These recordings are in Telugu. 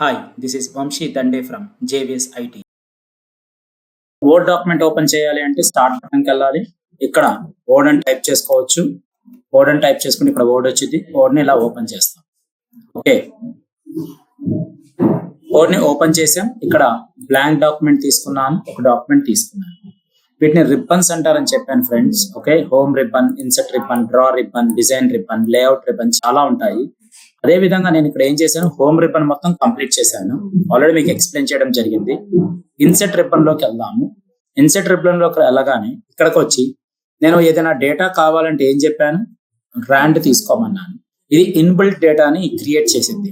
Hi, this is Vamshi Dande from JVS IT. Word document open చేయాలి అంటే స్టార్ట్ బటన్కి వెళ్ళాలి. ఇక్కడ వర్డ్ అని టైప్ చేసుకోవచ్చు. వర్డ్ అని టైప్ చేసుకుని ఇక్కడ వర్డ్ వచ్చింది. వర్డ్ని ఇలా ఓపెన్ చేస్తాం. ఓకే, వర్డ్ని ఓపెన్ చేసాం. ఇక్కడ బ్లాంక్ డాక్యుమెంట్ తీసుకున్నాను, ఒక డాక్యుమెంట్ తీసుకున్నాను. వీటిని రిబ్బన్స్ అంటారని చెప్పాను friends. Okay, home ribbon, insert ribbon, draw ribbon, design ribbon, layout ribbon చాలా ఉంటాయి. అదే విధంగా నేను ఇక్కడ ఏం చేశాను, హోమ్ రిబ్బన్ మొత్తం కంప్లీట్ చేశాను. ఆల్రెడీ మీకు ఎక్స్ప్లెయిన్ చేయడం జరిగింది. ఇన్సెట్ రిబ్బన్ లోకి వెళ్దాము. ఇన్సెట్ రిబ్బన్ లోకి వెళ్ళగానే ఇక్కడికి వచ్చి నేను ఏదైనా డేటా కావాలంటే ఏం చెప్పాను, ర్యాండ్ తీసుకోమన్నాను. ఇది ఇన్బిల్ట్ డేటాని క్రియేట్ చేసింది.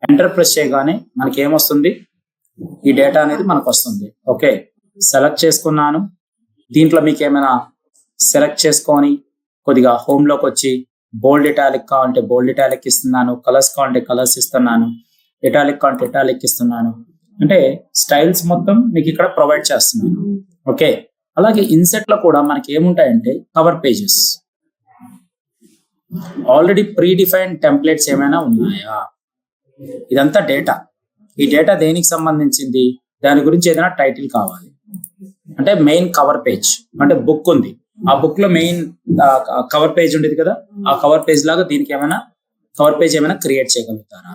ఎంటర్ ప్రెస్ చేయగానే మనకి ఏమొస్తుంది, ఈ డేటా అనేది మనకు వస్తుంది. ఓకే, సెలెక్ట్ చేసుకున్నాను. దీంట్లో మీకు ఏమైనా సెలెక్ట్ చేసుకొని కొద్దిగా హోమ్ లోకి వచ్చి బోల్డ్ ఇటాలిక్ కావాలంటే బోల్డ్ ఇటాలిక్ ఇస్తున్నాను, కలర్స్ కావాలంటే కలర్స్ ఇస్తున్నాను, ఇటాలిక్ కావాలంటే ఇటాలిక్ ఇస్తున్నాను. అంటే స్టైల్స్ మొత్తం మీకు ఇక్కడ ప్రొవైడ్ చేస్తున్నాను. ఓకే, అలాగే ఇన్సెట్ లో కూడా మనకి ఏముంటాయంటే cover pages, already pre defined templates ఏమైనా ఉన్నాయా, ఇదంతా డేటా. ఈ డేటా దేనికి సంబంధించింది, దాని గురించి ఏదైనా టైటిల్ కావాలి అంటే మెయిన్ కవర్ పేజ్ అంటే బుక్ ఉంది, ఆ బుక్ లో మెయిన్ కవర్ పేజ్ ఉండేది కదా, ఆ కవర్ పేజ్ లాగా దీనికి ఏమైనా కవర్ పేజ్ ఏమైనా క్రియేట్ చేయగలుగుతారా.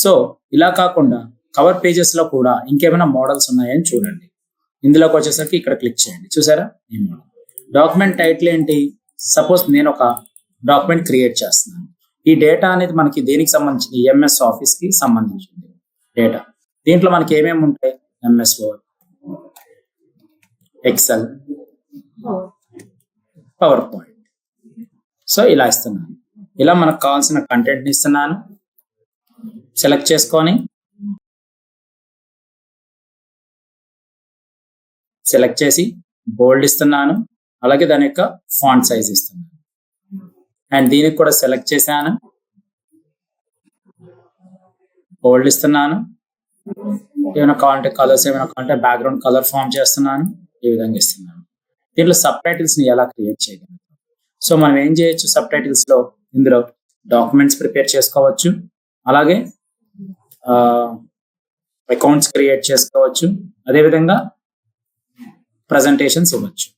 సో ఇలా కాకుండా కవర్ పేజెస్ లో కూడా ఇంకేమైనా మోడల్స్ ఉన్నాయని చూడండి. ఇందులోకి వచ్చేసరికి ఇక్కడ క్లిక్ చేయండి. చూసారా, ఈ మోడల్. డాక్యుమెంట్ టైటిల్ ఏంటి, సపోజ్ నేను ఒక డాక్యుమెంట్ క్రియేట్ చేస్తున్నాను. ఈ డేటా అనేది మనకి దేనికి సంబంధించింది, ఎంఎస్ ఆఫీస్ కి సంబంధించింది డేటా. దీంట్లో మనకి ఏమేమి ఉంటాయి, MS Word, Excel, PowerPoint. So ఇలా ఇస్తున్నాను. ఇలా మనకు కావాల్సిన కంటెంట్ని ఇస్తున్నాను. సెలెక్ట్ చేసుకొని సెలెక్ట్ చేసి బోల్డ్ ఇస్తున్నాను. అలాగే దాని యొక్క ఫాంట్ సైజ్ ఇస్తున్నాను. అండ్ దీనికి కూడా సెలెక్ట్ చేశాను, బోల్డ్ ఇస్తున్నాను. ఏమైనా కావాలంటే కలర్స్ ఏమైనా కావాలంటే బ్యాక్గ్రౌండ్ కలర్ ఫామ్ చేస్తున్నాను. ఈ విధంగా ఇస్తున్నాను. దీంట్లో సబ్ టైటిల్స్ ని ఎలా క్రియేట్ చేయగలం. సో మనం ఏం చేయొచ్చు, సబ్ టైటిల్స్ లో ఇందులో డాక్యుమెంట్స్ ప్రిపేర్ చేసుకోవచ్చు, అలాగే అకౌంట్స్ క్రియేట్ చేసుకోవచ్చు, అదేవిధంగా ప్రజెంటేషన్స్ ఇవ్వచ్చు.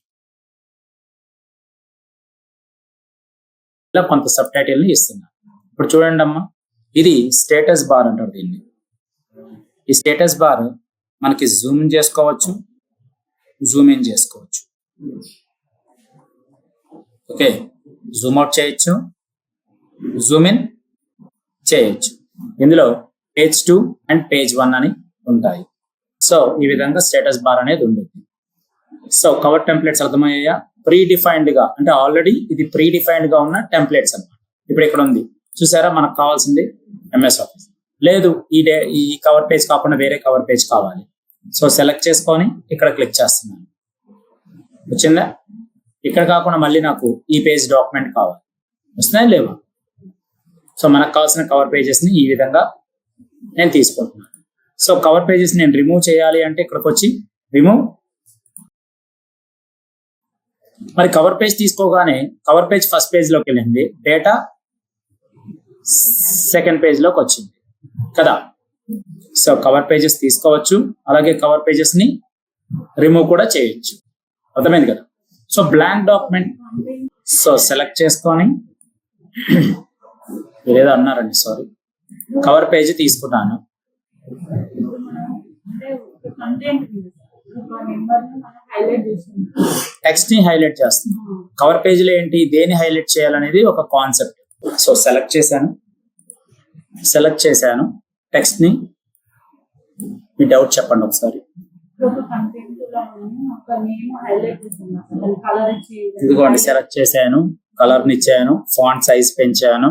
ఇలా కొంత సబ్ టైటిల్ ని ఇస్తున్నాను. ఇప్పుడు చూడండి అమ్మా, ఇది స్టేటస్ బార్ అంటారు దీన్ని. ఈ స్టేటస్ బార్ మనకి జూమ్ చేసుకోవచ్చు, జూమ్ ఇన్ చేసుకోవచ్చు. ఓకే, జూమ్ అవుట్ చేయొచ్చు, జూమ్ ఇన్ చేయొచ్చు. ఇందులో పేజ్ 2 అండ్ పేజ్ 1 అని ఉంటాయి. సో ఈ విధంగా స్టేటస్ బార్ అనేది ఉంటుంది. సో కవర్ టెంప్లెట్స్ అర్థమయ్యాయా, ప్రీ డిఫైన్డ్ గా అంటే ఆల్రెడీ ఇది ప్రీ డిఫైన్డ్ గా ఉన్న టెంప్లెట్స్ అన్నమాట. ఇప్పుడు ఇక్కడ ఉంది చూసారా, మనకు కావాల్సింది ఎంఎస్ ఆఫీస్. లేదు ఈ కవర్ పేజ్ కాకుండా వేరే కవర్ పేజ్ కావాలి. సో సెలెక్ట్ చేసుకొని ఇక్కడ క్లిక్ చేస్తున్నాను. వచ్చిందా, ఇక్కడ కాకుండా మళ్ళీ నాకు ఈ పేజ్ డాక్యుమెంట్ కావాలి, వస్తున్నాయి లేవా. సో మనకు కావాల్సిన కవర్ పేజెస్ ని ఈ విధంగా నేను తీసుకుంటున్నాను. సో కవర్ పేజెస్ నేను రిమూవ్ చేయాలి అంటే ఇక్కడికి వచ్చి రిమూవ్. మరి కవర్ పేజ్ తీసుకోగానే కవర్ పేజ్ ఫస్ట్ పేజ్ లోకి వెళ్ళింది, డేటా సెకండ్ పేజ్ లోకి వచ్చింది కదా. సో కవర్ పేజెస్ తీసుకోవచ్చు, అలాగే కవర్ పేజెస్ ని రిమూవ్ కూడా చేయొచ్చు. అర్థమైంది కదా. So blank document, so select చేసుకొని ఏదో అన్నారండి, సారీ, కవర్ పేజ్ తీసుకున్నాను. టెక్స్ట్ ని హైలైట్ చేస్తున్నాను. కవర్ పేజ్ లో ఏంటి, దేని హైలైట్ చేయాలనేది ఒక కాన్సెప్ట్. సో సెలెక్ట్ చేశాను టెక్స్ట్ ని. మీ డౌట్ చెప్పండి ఒకసారి. ఇదిగోండి, సెలెక్ట్ చేశాను, కలర్ ని ఇచ్చాను, ఫాంట్ సైజ్ పెంచాను,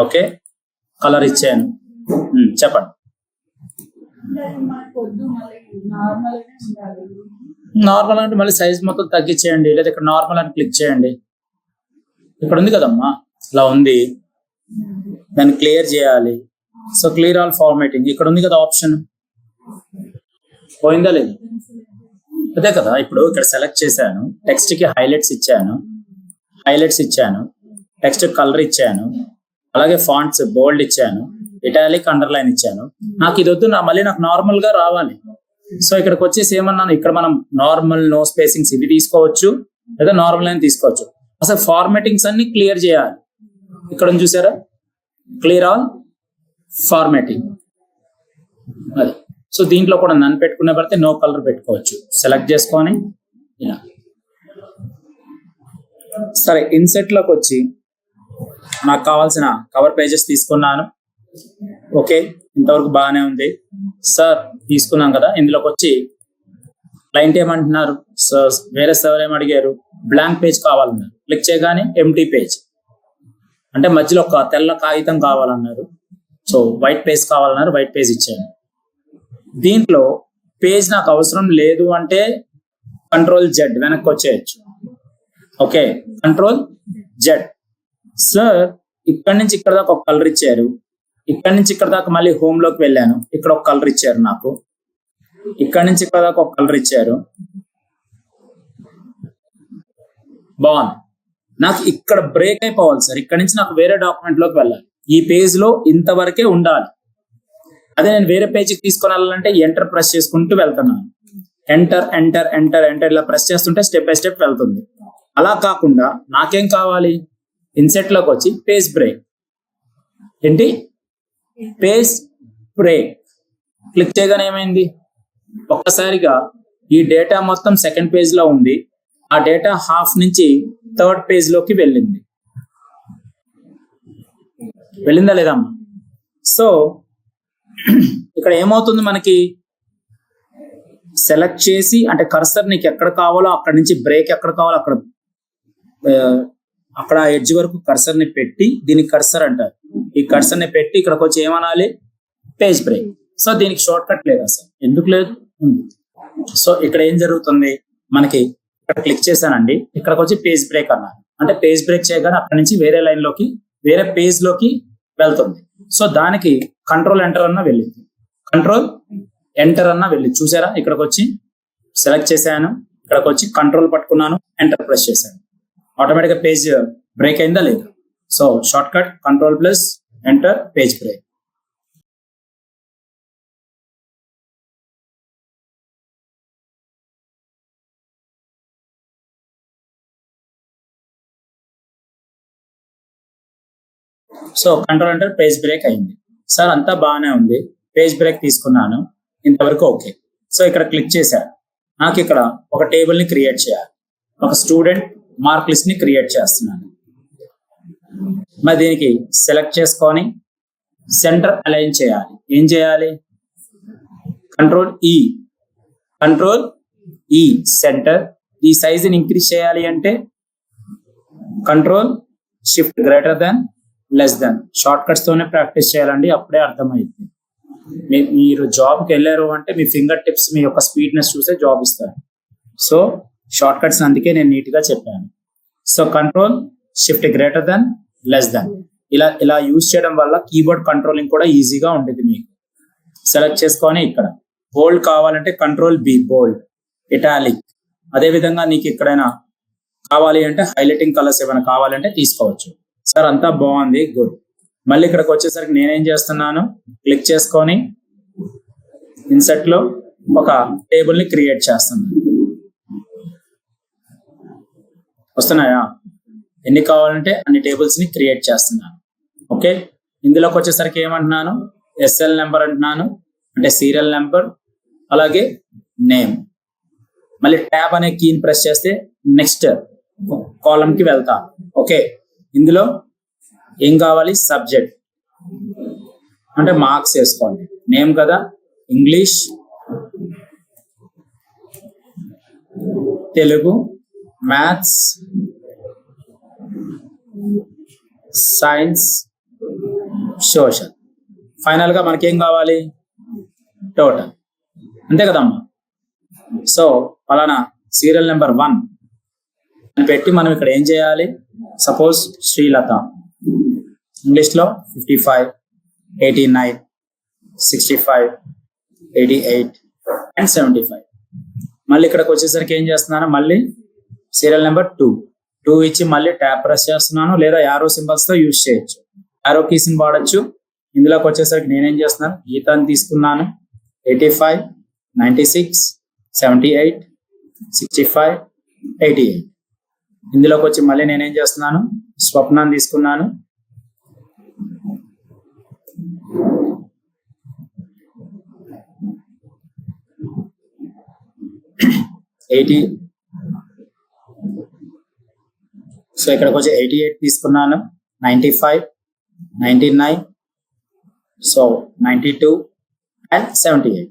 ఓకే, కలర్ ఇచ్చాను. చెప్పండి. నార్మల్ అంటే మళ్ళీ సైజ్ మొత్తం తగ్గించేయండి, లేదా ఇక్కడ నార్మల్ అని క్లిక్ చేయండి. ఇక్కడ ఉంది కదమ్మా, ఇలా ఉంది, దాన్ని క్లియర్ చేయాలి. సో క్లియర్ ఆల్ ఫార్మాటింగ్ ఇక్కడ ఉంది కదా ఆప్షన్, పోయిందా లేదు, అదే కదా. ఇప్పుడు ఇక్కడ సెలెక్ట్ చేశాను, టెక్స్ట్ కి హైలైట్స్ ఇచ్చాను, టెక్స్ట్ కలర్ ఇచ్చాను, అలాగే ఫాంట్స్ బోల్డ్ ఇచ్చాను, ఇటాలిక్ అండర్లైన్ ఇచ్చాను. నాకు ఇది వద్దు, మళ్ళీ నాకు నార్మల్ గా రావాలి. సో ఇక్కడికి వచ్చేసి ఏమన్నాను, ఇక్కడ మనం నార్మల్ నో స్పేసింగ్స్ ఇవి తీసుకోవచ్చు, లేదా నార్మల్ అని తీసుకోవచ్చు. అసలు ఫార్మాటింగ్స్ అన్ని క్లియర్ చేయాలి. ఇక్కడ చూసారా, క్లియర్ ఆల్ ఫార్మాటింగ్ అది. సో దీంట్లో కూడా నన్ను పెట్టుకునే పడితే నో కలర్ పెట్టుకోవచ్చు. సెలెక్ట్ చేసుకొని ఇలా. సరే, ఇన్సెట్ లోకి వచ్చి నాకు కావాల్సిన కవర్ పేజెస్ తీసుకున్నాను. ఓకే, ఇంతవరకు బాగానే ఉంది సార్. తీసుకున్నాం కదా, ఇందులోకి వచ్చి క్లయింట్ ఏమంటున్నారు, సార్ వేరే సార్ ఏమడిగారు, బ్లాంక్ పేజ్ కావాలన్నారు. క్లిక్ చేయగానే ఎంటీ పేజ్ అంటే మధ్యలో ఒక తెల్ల కాగితం కావాలన్నారు. సో వైట్ పేజ్ కావాలన్నారు, వైట్ పేజ్ ఇచ్చాను. దీంట్లో పేజ్ నాకు అవసరం లేదు అంటే Ctrl+Z వెనక్కి వచ్చేయచ్చు. Okay, Ctrl+Z. సార్ ఇక్కడి నుంచి ఇక్కడ దాకా ఒక కలర్ ఇచ్చారు, ఇక్కడి నుంచి ఇక్కడ దాకా మళ్ళీ హోమ్ లోకి వెళ్ళాను, ఇక్కడ ఒక కలర్ ఇచ్చారు నాకు, ఇక్కడి నుంచి ఇక్కడ దాకా ఒక కలర్ ఇచ్చారు, బాగుంది. నాకు ఇక్కడ బ్రేక్ అయిపోవాలి సార్, ఇక్కడ నుంచి నాకు వేరే డాక్యుమెంట్ లోకి వెళ్ళాలి. ఈ పేజ్ లో ఇంతవరకే ఉండాలి. అదే నేను వేరే పేజీకి తీసుకొని వెళ్ళాలంటే ఎంటర్ ప్రెస్ చేసుకుంటూ వెళ్తున్నాను. ఎంటర్ ఎంటర్ ఎంటర్ ఎంటర్ ఇలా ప్రెస్ చేస్తుంటే స్టెప్ బై స్టెప్ వెళ్తుంది. అలా కాకుండా నాకేం కావాలి, ఇన్సెట్ లోకి వచ్చి పేజ్ బ్రేక్. ఏంటి పేజ్ బ్రేక్ క్లిక్ చేయగానే ఏమైంది, ఒక్కసారిగా ఈ డేటా మొత్తం సెకండ్ పేజ్ లో ఉంది, ఆ డేటా హాఫ్ నుంచి థర్డ్ పేజ్ లోకి వెళ్ళిందా లేదమ్మా? సో ఇక్కడ ఏమవుతుంది, మనకి సెలెక్ట్ చేసి అంటే కర్సర్ నీకు ఎక్కడ కావాలో అక్కడ నుంచి బ్రేక్ ఎక్కడ కావాలో అక్కడ ఎడ్జ్ వరకు కర్సర్ ని పెట్టి, దీనికి కర్సర్ అంటారు. ఈ కర్సర్ ని పెట్టి ఇక్కడికి వచ్చి ఏమనాలి, పేజ్ బ్రేక్. సో దీనికి షార్ట్ కట్ లేదు అసలు, ఎందుకు లేదు? సో ఇక్కడ ఏం జరుగుతుంది, మనకి ఇక్కడ క్లిక్ చేశానండి, ఇక్కడికి వచ్చి పేజ్ బ్రేక్ అన్నారు. అంటే పేజ్ బ్రేక్ చేయగానే అక్కడ నుంచి వేరే లైన్ లోకి వేరే పేజ్ లోకి వెళ్తుంది. సో దానికి కంట్రోల్ ఎంటర్ అన్న వెళ్ళింది, కంట్రోల్ ఎంటర్ అన్న వెళ్ళి చూసారా, ఇక్కడికి వచ్చి సెలెక్ట్ చేశాను, ఇక్కడికి వచ్చి కంట్రోల్ పట్టుకున్నాను, ఎంటర్ ప్రెస్ చేశాను, ఆటోమేటిక్ గా పేజ్ బ్రేక్ అయిందా లేదా? So short cut Ctrl+ enter page break. So control enter page break అయింది. సార్ అంతా బాగానే ఉంది, పేజ్ బ్రేక్ తీసుకున్నాను, ఇంతవరకు ఓకే. సో ఇక్కడ క్లిక్ చేశాను, నాకు ఇక్కడ ఒక టేబుల్ ని క్రియేట్ చేయాలి, ఒక స్టూడెంట్ మార్క్ లిస్ట్ ని క్రియేట్ చేస్తున్నాను. మరి దీనికి సెలెక్ట్ చేసుకొని సెంటర్ అలైన్ చేయాలి. ఏం చేయాలి, Ctrl+E సెంటర్. ఈ సైజుని ఇంక్రీజ్ చేయాలి అంటే Ctrl+Shift, షార్ట్ కట్స్ తోనే ప్రాక్టీస్ చేయాలండి, అప్పుడే అర్థమైంది. మీరు జాబ్కి వెళ్ళారు అంటే మీ ఫింగర్ టిప్స్ మీ యొక్క స్పీడ్నెస్ చూసే జాబ్ ఇస్తారు. సో షార్ట్ కట్స్ అందుకే నేను నీట్ గా చెప్పాను. సో Ctrl+Shift, ఇలా యూజ్ చేయడం వల్ల కీబోర్డ్ కంట్రోలింగ్ కూడా ఈజీగా ఉండేది మీకు. సెలెక్ట్ చేసుకొని ఇక్కడ బోల్డ్ కావాలంటే Ctrl+B బోల్డ్, ఇటాలిక్. అదే విధంగా నీకు ఎక్కడైనా కావాలి అంటే హైలైటింగ్ కలర్స్ ఏమైనా కావాలంటే తీసుకోవచ్చు. సార్ అంతా బాగుంది, గుడ్. మళ్ళీ ఇక్కడికి వచ్చేసరికి నేనేం చేస్తున్నాను, క్లిక్ చేసుకొని ఇన్సెట్ లో ఒక టేబుల్ ని క్రియేట్ చేస్తున్నాను. వస్తున్నాయా, ఎన్ని కావాలంటే అన్ని టేబుల్స్ ని క్రియేట్ చేస్తున్నాను. ఓకే, ఇందులోకి వచ్చేసరికి ఏమంటున్నాను, SL నెంబర్ అంటున్నాను, అంటే సీరియల్ నెంబర్, అలాగే నేమ్. మళ్ళీ ట్యాబ్ అనే కీని ప్రెస్ చేస్తే నెక్స్ట్ కాలమ్ కి వెళ్తాను. ఓకే, ఇందులో ఏం కావాలి, సబ్జెక్ట్ అంటే మార్క్స్ వేసుకోండి, నేమ్ కదా, English, Telugu, maths, science, social. Final గా మనకేం కావాలి, టోటల్. అంతే కదమ్మా? సో అలానా సీరియల్ నెంబర్ 1 అని పెట్టి మనం ఇక్కడ ఏం చేయాలి, సపోజ్ శ్రీలత, ఇంగ్లీష్ లో 55, 89, 65, 88 అండ్ 75. మళ్ళీ ఇక్కడికి వచ్చేసరికి ఏం చేస్తున్నాను, మళ్ళీ సీరియల్ నెంబర్ 2 ఇచ్చి మళ్ళీ ట్యాప్ ప్రెస్ చేస్తున్నాను, లేదా యారో సింబల్స్ తో యూజ్ చేయొచ్చు. యారో కీస్ ని వాడచ్చు, ఇందులోకి వచ్చేసరికి నేనేం చేస్తున్నాను, గీతాన్ని తీసుకున్నాను. 85, 96, 78, 65, 88. ఇందులోకి వచ్చి మళ్ళీ నేనేం చేస్తున్నాను, స్వప్నాన్ని తీసుకున్నాను. 80. సో ఇక్కడికి వచ్చి 88 తీసుకున్నాను. 95, 99, సో 92 అండ్ 78.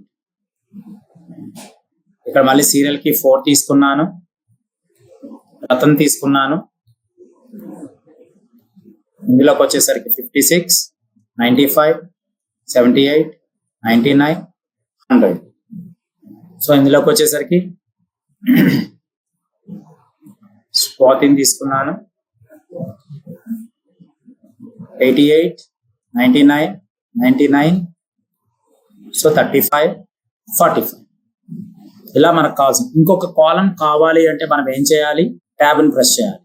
ఇక్కడ మళ్ళీ సీరియల్ కి 4 తీసుకున్నాను. రతన్ తీసుకున్నాను. ఇందులోకి వచ్చేసరికి 56, 95, 78, 99, 100. సో ఇందులోకి వచ్చేసరికి స్వాతిని తీసుకున్నాను. 88, 99, 99, సో 35, 45. ఇలా మనకు కావాల్సింది. ఇంకొక కాలం కావాలి అంటే మనం ఏం చేయాలి, ట్యాబ్ని ప్రెస్ చేయాలి.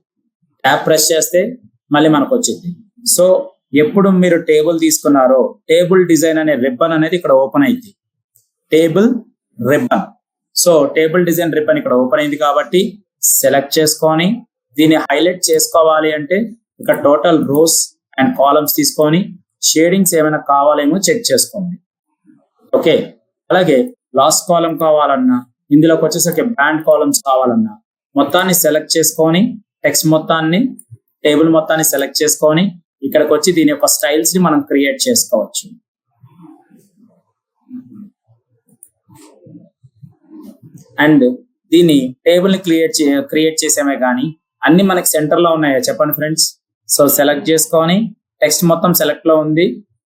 ట్యాబ్ ప్రెస్ చేస్తే మళ్ళీ మనకు వచ్చింది. సో ఎప్పుడు మీరు టేబుల్ తీసుకున్నారో టేబుల్ డిజైన్ అనే రిబ్బన్ అనేది ఇక్కడ ఓపెన్ అయింది. Table ribbon. So table design ribbon ఇక్కడ ఓపెన్ అయింది కాబట్టి సెలెక్ట్ చేసుకొని దీన్ని హైలైట్ చేసుకోవాలి అంటే ఇక్కడ టోటల్ రోస్ అండ్ కాలమ్స్ తీసుకొని షేడింగ్స్ ఏమైనా కావాలేమో చెక్ చేసుకోండి. ఓకే, అలాగే లాస్ట్ కాలం కావాలన్నా, ఇందులోకి వచ్చేసరికి బ్యాండ్ కాలమ్స్ కావాలన్నా మొత్తాన్ని సెలెక్ట్ చేసుకొని టెక్స్ట్ మొత్తాన్ని, టేబుల్ మొత్తాన్ని సెలెక్ట్ చేసుకొని ఇక్కడికి వచ్చి దీని యొక్క స్టైల్స్ ని మనం క్రియేట్ చేసుకోవచ్చు. అండ్ దీన్ని టేబుల్ ని క్రియేట్ చేసామే కానీ అన్ని మనకి సెంటర్ లో ఉన్నాయో చెప్పండి ఫ్రెండ్స్. సో సెలెక్ట్ చేసుకొని టెక్స్ట్ మొత్తం సెలెక్ట్ లో ఉంది.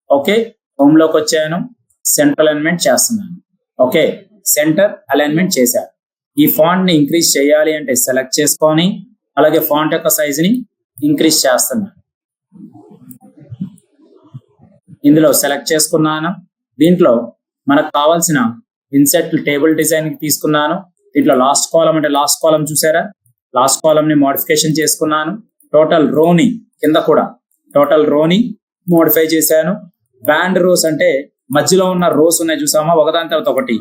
ఓకే, హోమ్ లోకి వచ్చాను, సెంటర్ అలైన్మెంట్ చేస్తున్నాను. ఓకే, సెంటర్ అలైన్మెంట్ చేశాను. ఈ ఫాంట్ ని ఇంక్రీజ్ చేయాలి అంటే సెలెక్ట్ చేసుకొని అలాగే ఫాంట్ యొక్క సైజ్ ని ఇంక్రీజ్ చేస్తున్నాను. ఇందులో సెలెక్ట్ చేసుకున్నాను. దీంట్లో మనకు కావాల్సిన ఇన్సెట్ టేబుల్ డిజైన్ తీసుకున్నాను. దీంట్లో లాస్ట్ కాలం అంటే లాస్ట్ కాలం చూసారా, లాస్ట్ కాలం ని మోడిఫికేషన్ చేసుకున్నాను. టోటల్ రోని కింద కూడా టోటల్ రోని మోడిఫై చేశాను. బ్యాండ్ రోస్ అంటే మధ్యలో ఉన్న రోస్ ఉన్నాయి చూసామా, ఒకదాని తర్వాత ఒకటి.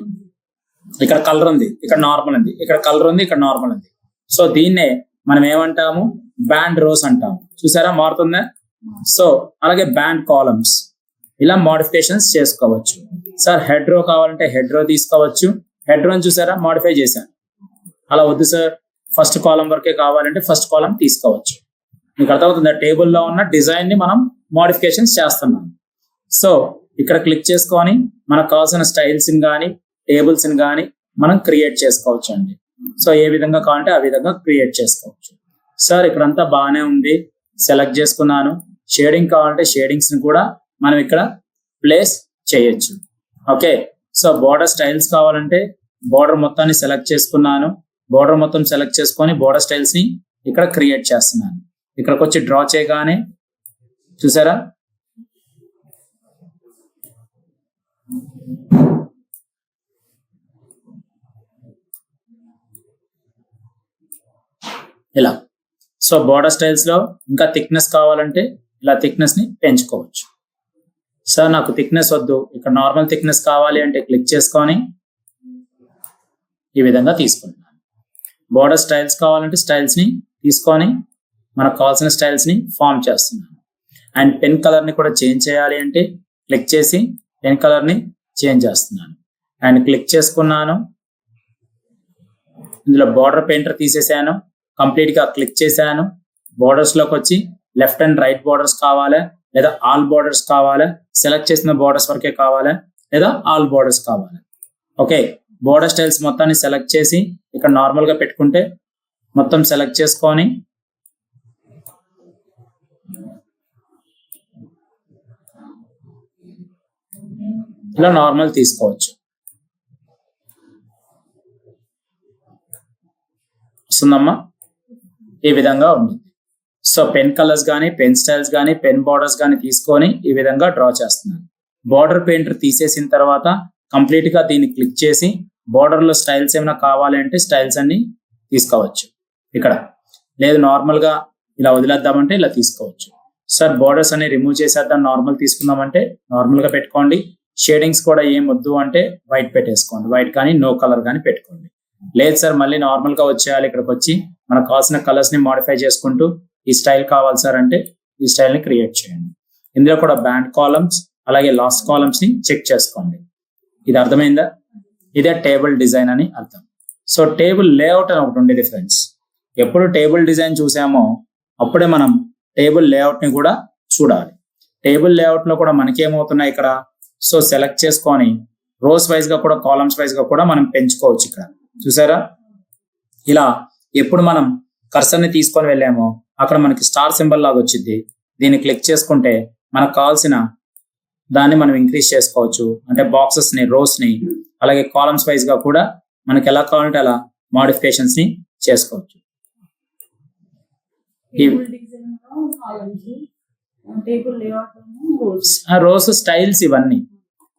ఇక్కడ కలర్ ఉంది, ఇక్కడ నార్మల్ ఉంది, ఇక్కడ కలర్ ఉంది, ఇక్కడ నార్మల్ ఉంది. సో దీన్నే మనం ఏమంటాము, బ్యాండ్ రోస్ అంటాము. చూసారా మారుతుందా. సో అలాగే బ్యాండ్ కాలమ్స్ ఇలా మోడిఫికేషన్స్ చేసుకోవచ్చు. సార్ హెడ్ రో కావాలంటే హెడ్ రో తీసుకోవచ్చు. హెడ్ రోని చూసారా మోడిఫై చేశాను. అలా వద్దు సార్ ఫస్ట్ కాలం వరకే కావాలంటే ఫస్ట్ కాలం తీసుకోవచ్చు. మీకు అర్థమవుతుంది, టేబుల్లో ఉన్న డిజైన్ ని మనం మోడిఫికేషన్స్ చేస్తున్నాం. సో ఇక్కడ క్లిక్ చేసుకొని మనకు కావాల్సిన స్టైల్స్ ని కానీ టేబుల్స్ ని కానీ మనం క్రియేట్ చేసుకోవచ్చు అండి. సో ఏ విధంగా కావాలంటే ఆ విధంగా క్రియేట్ చేసుకోవచ్చు. సార్ ఇక్కడంతా బాగానే ఉంది, సెలెక్ట్ చేసుకున్నాను. షేడింగ్ కావాలంటే షేడింగ్స్ ని కూడా మనం ఇక్కడ ప్లేస్ చేయొచ్చు. ఓకే, సో బోర్డర్ స్టైల్స్ కావాలంటే బోర్డర్ మొత్తాన్ని సెలెక్ట్ చేసుకున్నాను. బోర్డర్ మొత్తం సెలెక్ట్ చేసుకొని బోర్డర్ స్టైల్స్ ని ఇక్కడ క్రియేట్ చేస్తున్నాను. ఇక్కడికి వచ్చి డ్రా చేయగానే చూసారా ఇలా. సో బోర్డర్ స్టైల్స్ లో ఇంకా థిక్నెస్ కావాలంటే ఇలా థిక్నెస్ ని పెంచుకోవచ్చు. సార్ నాకు థిక్నెస్ వద్దు, ఇక్కడ నార్మల్ థిక్నెస్ కావాలి అంటే క్లిక్ చేసుకొని ఈ విధంగా తీసుకుంటున్నాను. బోర్డర్ స్టైల్స్ కావాలంటే స్టైల్స్ ని తీసుకొని మనకు కావాల్సిన స్టైల్స్ ని ఫామ్ చేస్తున్నాను. అండ్ పెన్ కలర్ ని కూడా చేంజ్ చేయాలి అంటే క్లిక్ చేసి పెన్ కలర్ ని చేంజ్ చేస్తున్నాను. అండ్ క్లిక్ చేసుకున్నాను. ఇందులో బోర్డర్ పెయింటర్ తీసేసాను. కంప్లీట్ గా క్లిక్ చేశాను. బోర్డర్స్ లోకి వచ్చి లెఫ్ట్ అండ్ రైట్ బోర్డర్స్ కావాలా లేదా ఆల్ బోర్డర్స్ కావాలా, సెలెక్ట్ చేసిన బోర్డర్స్ వరకే కావాలా లేదా ఆల్ బోర్డర్స్ కావాలా. ఓకే, బోర్డర్ స్టైల్స్ మొత్తాన్ని సెలెక్ట్ చేసి ఇక్కడ నార్మల్ గా పెట్టుకుంటే మొత్తం సెలెక్ట్ చేసుకొని ఇలా నార్మల్ తీసుకోవచ్చు. వస్తుందమ్మా, ఈ విధంగా ఉంది. సో పెన్ కలర్స్ కానీ పెన్ స్టైల్స్ కానీ పెన్ బార్డర్స్ కానీ తీసుకొని ఈ విధంగా డ్రా చేస్తున్నాను. బార్డర్ పెయింటర్ తీసేసిన తర్వాత కంప్లీట్ గా దీన్ని క్లిక్ చేసి బార్డర్ లో స్టైల్స్ ఏమైనా కావాలి అంటే స్టైల్స్ అన్ని తీసుకోవచ్చు. ఇక్కడ లేదు నార్మల్ గా ఇలా వదిలేద్దామంటే ఇలా తీసుకోవచ్చు. సార్ బోర్డర్స్ అన్ని రిమూవ్ చేసేద్దాం, నార్మల్ తీసుకుందామంటే నార్మల్ గా పెట్టుకోండి. షేడింగ్స్ కూడా ఏం వద్దు అంటే వైట్ పెట్టేసుకోండి, వైట్ కానీ నో కలర్ కానీ పెట్టుకోండి. లేదు సార్ మళ్ళీ నార్మల్ గా వచ్చేయాలి, ఇక్కడికి వచ్చి మనకు కావాల్సిన కలర్స్ ని మాడిఫై చేసుకుంటూ ఈ స్టైల్ కావాలి సార్ అంటే ఈ స్టైల్ ని క్రియేట్ చేయండి. ఇందులో కూడా బ్యాండ్ కాలమ్స్ అలాగే లాస్ట్ కాలమ్స్ ని చెక్ చేసుకోండి. ఇది అర్థమైందా? ఇదే టేబుల్ డిజైన్ అని అర్థం. సో టేబుల్ లేఅవుట్ అని ఒకటి ఉండేది ఫ్రెండ్స్. ఎప్పుడు టేబుల్ డిజైన్ చూసామో అప్పుడే మనం టేబుల్ లేఅవుట్ ని కూడా చూడాలి. టేబుల్ లేఅవుట్ లో కూడా మనకి ఏమవుతున్నాయి ఇక్కడ, సో సెలెక్ట్ చేసుకొని రోస్ వైజ్ గా కూడా కాలమ్స్ వైజ్ గా కూడా మనం పెంచుకోవచ్చు. ఇక్కడ చూసారా, ఇలా ఎప్పుడు మనం కర్సర్ ని తీసుకొని వెళ్ళామో అక్కడ మనకి స్టార్ సింబల్ లాగా వచ్చింది. దీన్ని క్లిక్ చేసుకుంటే మనకు కావాల్సిన దాన్ని మనం ఇంక్రీజ్ చేసుకోవచ్చు. అంటే బాక్సెస్ ని, రోస్ ని, అలాగే కాలమ్స్ వైజ్ గా కూడా మనకి ఎలా కావాలంటే అలా మోడిఫికేషన్స్ ని చేసుకోవచ్చు. రోస్ స్టైల్స్ ఇవన్నీ.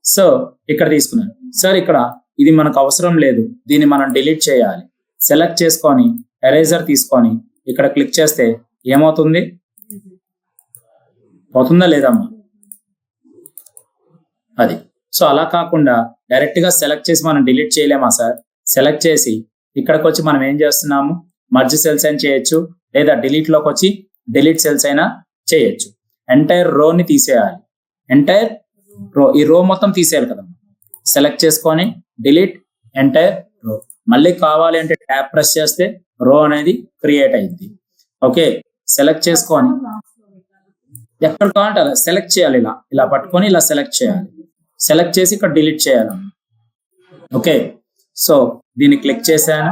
సో ఇక్కడ తీసుకున్నాను సార్, ఇక్కడ ఇది మనకు అవసరం లేదు, దీన్ని మనం డిలీట్ చేయాలి. సెలెక్ట్ చేసుకొని ఎరేజర్ తీసుకొని ఇక్కడ క్లిక్ చేస్తే ఏమవుతుంది, అవుతుందా లేదమ్మా? అది. సో అలా కాకుండా డైరెక్ట్ గా సెలెక్ట్ చేసి మనం డిలీట్ చేయలేమా సార్? సెలెక్ట్ చేసి ఇక్కడికి వచ్చి మనం ఏం చేస్తున్నాము, మర్జ్ సెల్స్ అయినా చేయొచ్చు, లేదా డిలీట్ లోకి వచ్చి డిలీట్ సెల్స్ అయినా చేయొచ్చు. ఎంటైర్ రో ని తీసేయాలి, ఎంటైర్ రో, ఈ రో మొత్తం తీసేయాలి కదా. సెలెక్ట్ చేసుకొని డిలీట్ ఎంటైర్ రో. మళ్ళీ కావాలి అంటే ట్యాప్ ప్రెస్ చేస్తే రో అనేది క్రియేట్ అయింది. ఓకే, సెలెక్ట్ చేసుకొని ఎక్కడ కావాలంటే అలా సెలెక్ట్ చేయాలి. ఇలా ఇలా పట్టుకొని ఇలా సెలెక్ట్ చేయాలి. సెలెక్ట్ చేసి ఇక్కడ డిలీట్ చేయాలి. ఓకే, సో దీన్ని క్లిక్ చేశాను,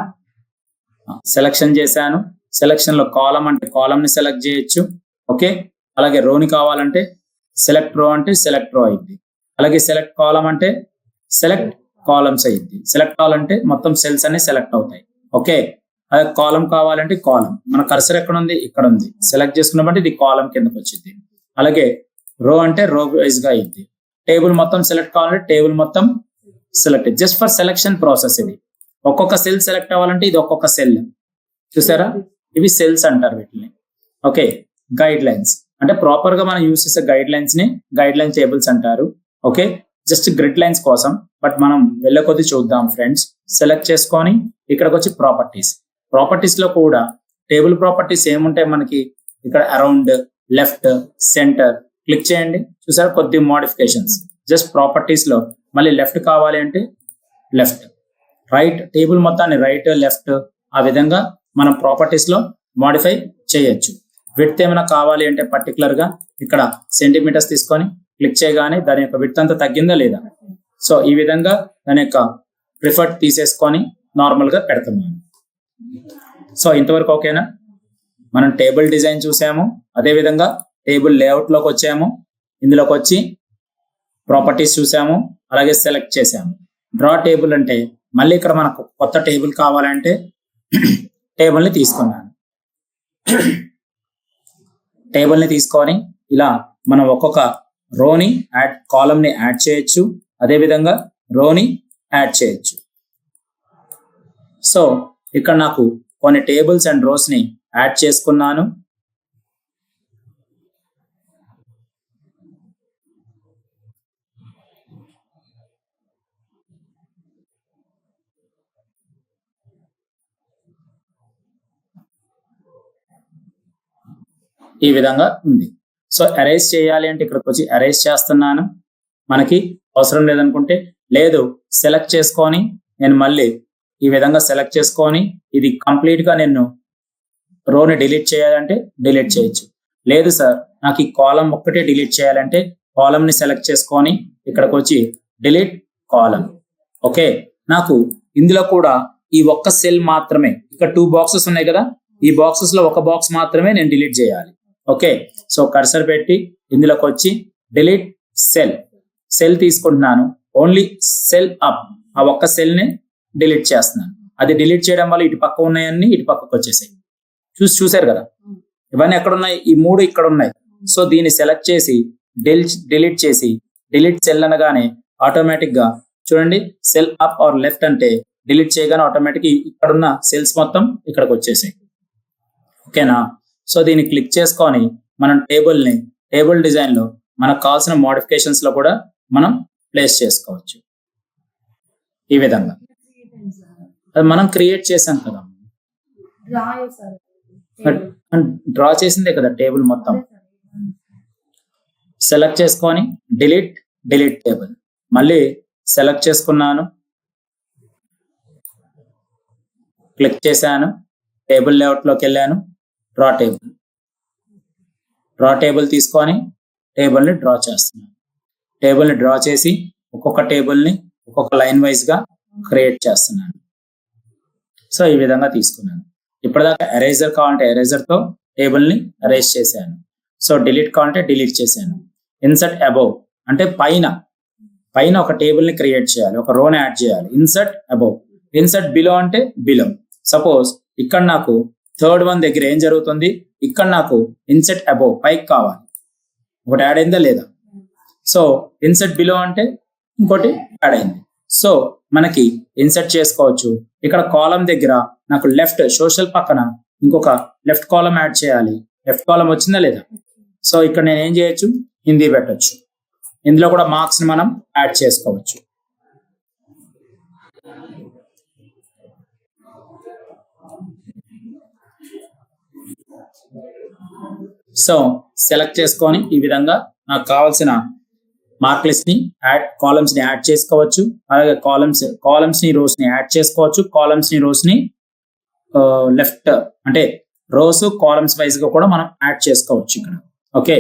సెలెక్షన్ చేశాను. సెలెక్షన్ లో కాలం అంటే కాలం ని సెలెక్ట్ చేయొచ్చు. ఓకే, అలాగే రోని కావాలంటే సెలెక్ట్ రో అంటే సెలెక్ట్ రో అయింది. అలాగే సెలెక్ట్ కాలం అంటే సెలెక్ట్ కాలమ్స్ అయింది. సెలెక్ట్ కాల్ అంటే మొత్తం సెల్స్ అన్ని సెలెక్ట్ అవుతాయి. ఓకే, అదే కాలం కావాలంటే కాలం, మన కర్సర్ ఎక్కడ ఉంది, ఇక్కడ ఉంది. సెలెక్ట్ చేసుకున్నప్పుడు ఇది కాలం కిందకి వచ్చింది. అలాగే రో అంటే రో వైజ్ గా అయింది. టేబుల్ మొత్తం సెలెక్ట్ కావాలంటే టేబుల్ మొత్తం select. Just for selection process ఇది. ఒక్కొక్క సెల్ సెలెక్ట్ అవ్వాలంటే ఇది ఒక్కొక్క సెల్. చూసారా, ఇవి సెల్స్ అంటారు వీటిని. ఓకే, గైడ్ లైన్స్ అంటే ప్రాపర్ గా మనం యూస్ చేసే గైడ్ లైన్స్ ని గైడ్ లైన్ టేబుల్స్ అంటారు. ఓకే, జస్ట్ గ్రిడ్ లైన్స్ కోసం. బట్ మనం వెళ్ళే కొద్ది చూద్దాం ఫ్రెండ్స్. సెలెక్ట్ చేసుకొని ఇక్కడికి వచ్చి ప్రాపర్టీస్. ప్రాపర్టీస్ లో కూడా టేబుల్ ప్రాపర్టీస్ ఏముంటాయి మనకి, ఇక్కడ అరౌండ్, లెఫ్ట్, సెంటర్ క్లిక్ చేయండి. చూసారా, కొద్ది మోడిఫికేషన్స్. జస్ట్ ప్రాపర్టీస్ లో మళ్ళీ లెఫ్ట్ కావాలి అంటే లెఫ్ట్, రైట్, టేబుల్ మొత్తాన్ని రైట్, లెఫ్ట్, ఆ విధంగా మనం ప్రాపర్టీస్ లో మోడిఫై చేయొచ్చు. విడ్త్ ఏమైనా కావాలి అంటే పర్టికులర్ గా ఇక్కడ సెంటీమీటర్స్ తీసుకొని క్లిక్ చేయగానే దాని యొక్క విడ్త్ అంతా తగ్గిందా లేదా. సో ఈ విధంగా దాని యొక్క ప్రిఫర్డ్ తీసేసుకొని నార్మల్ గా పెడుతున్నాను. సో ఇంతవరకు ఓకేనా? మనం టేబుల్ డిజైన్ చూసాము, అదే విధంగా టేబుల్ లేఅవుట్ లోకి వచ్చాము, ఇందులోకి వచ్చి ప్రాపర్టీస్ చూసాము, అలాగే సెలెక్ట్ చేసాము. డ్రా టేబుల్ అంటే మళ్ళీ ఇక్కడ మనకు కొత్త టేబుల్ కావాలంటే టేబుల్ ని తీసుకున్నాను. టేబుల్ ని తీసుకొని ఇలా మనం ఒక్కొక్క రోని యాడ్, కాలం ని యాడ్ చేయొచ్చు, అదే విధంగా రోని యాడ్ చేయొచ్చు. సో ఇక్కడ నాకు కొన్ని టేబుల్స్ అండ్ రోస్ ని యాడ్ చేసుకున్నాను. ఈ విధంగా ఉంది. సో అరేంజ్ చేయాలి అంటే ఇక్కడికి వచ్చి అరేంజ్ చేస్తున్నాను. మనకి అవసరం లేదనుకుంటే లేదు, సెలెక్ట్ చేసుకొని నేను మళ్ళీ ఈ విధంగా సెలెక్ట్ చేసుకొని ఇది కంప్లీట్ గా నేను రోని డిలీట్ చేయాలంటే డిలీట్ చేయొచ్చు. లేదు సార్ నాకు ఈ కాలం ఒక్కటే డిలీట్ చేయాలంటే కాలం ని సెలెక్ట్ చేసుకొని ఇక్కడికి వచ్చి డిలీట్ కాలం. ఓకే, నాకు ఇందులో కూడా ఈ ఒక్క సెల్ మాత్రమే, ఇక్కడ 2 బాక్సెస్ ఉన్నాయి కదా, ఈ బాక్సెస్ లో ఒక బాక్స్ మాత్రమే నేను డిలీట్ చేయాలి. ఓకే, సో కర్సర్ పెట్టి ఇందులోకి వచ్చి డిలీట్ సెల్, సెల్ తీసుకుంటున్నాను. ఓన్లీ సెల్ అప్, ఆ ఒక్క సెల్ ని డిలీట్ చేస్తున్నాను. అది డిలీట్ చేయడం వల్ల ఇటు పక్క ఉన్నాయన్నీ ఇటు పక్కకు వచ్చేసాయి. చూసారు కదా, ఇవన్నీ ఎక్కడ ఉన్నాయి, ఈ 3 ఇక్కడ ఉన్నాయి. సో దీన్ని సెలెక్ట్ చేసి డిలీట్ చేసి డిలీట్ సెల్ అనగానే ఆటోమేటిక్ గా చూడండి, సెల్ అప్ ఆర్ లెఫ్ట్ అంటే డిలీట్ చేయగానే ఆటోమేటిక్ ఇక్కడ ఉన్న సెల్స్ మొత్తం ఇక్కడికి వచ్చేసాయి. ఓకేనా? సో దీన్ని క్లిక్ చేసుకొని మనం టేబుల్ డిజైన్ లో మనకు కావాల్సిన మోడిఫికేషన్స్ లో కూడా మనం ప్లేస్ చేసుకోవచ్చు. ఈ విధంగా అది మనం క్రియేట్ చేసాం కదా, డ్రా చేసిందే కదా టేబుల్ మొత్తం. సెలెక్ట్ చేసుకొని డిలీట్ టేబుల్, మళ్ళీ సెలెక్ట్ చేసుకున్నాను, క్లిక్ చేశాను, టేబుల్ లేఅవుట్లోకి వెళ్ళాను, డ్రా టేబుల్ తీసుకొని టేబుల్ని డ్రా చేస్తున్నాను. టేబుల్ని డ్రా చేసి ఒక్కొక్క టేబుల్ని ఒక్కొక్క లైన్ వైజ్గా క్రియేట్ చేస్తున్నాను. సో ఈ విధంగా తీసుకున్నాను. ఇప్పటిదాకా ఎరేజర్ కావాలంటే ఎరేజర్తో టేబుల్ని ఎరేజ్ చేశాను. సో డిలీట్ కావాలంటే డిలీట్ చేశాను. ఇన్సర్ట్ అబౌవ్ అంటే పైన ఒక టేబుల్ని క్రియేట్ చేయాలి, ఒక రోని యాడ్ చేయాలి. Insert above. ఇన్సర్ట్ బిలో అంటే బిలో. సపోజ్ ఇక్కడ నాకు థర్డ్ వన్ దగ్గర ఏం జరుగుతుంది, ఇక్కడ నాకు ఇన్సర్ట్ అబౌవ్ పైకి కావాలి, ఒకటి యాడ్ అయిందా లేదా. సో ఇన్సర్ట్ బిలో అంటే ఇంకోటి యాడ్ అయింది. సో మనకి ఇన్సర్ట్ చేసుకోవచ్చు. ఇక్కడ కాలం దగ్గర నాకు లెఫ్ట్ సోషల్ పక్కన ఇంకొక లెఫ్ట్ కాలం యాడ్ చేయాలి. లెఫ్ట్ కాలం వచ్చిందా లేదా. సో ఇక్కడ నేను ఏం చేయొచ్చు, హిందీ పెట్టచ్చు. ఇందులో కూడా మార్క్స్ ని మనం యాడ్ చేసుకోవచ్చు. సో సెలెక్ట్ చేసుకొని ఈ విధంగా నాకు కావాల్సిన మార్క్ లిస్ట్ ని కాలమ్స్ ని యాడ్ చేసుకోవచ్చు. అలాగే కాలమ్స్ ని రోస్ ని యాడ్ చేసుకోవచ్చు. కాలమ్స్ ని రోస్ ని లెఫ్ట్ అంటే రోస్ కాలమ్స్ వైజ్ గా కూడా మనం యాడ్ చేసుకోవచ్చు ఇక్కడ. Okay,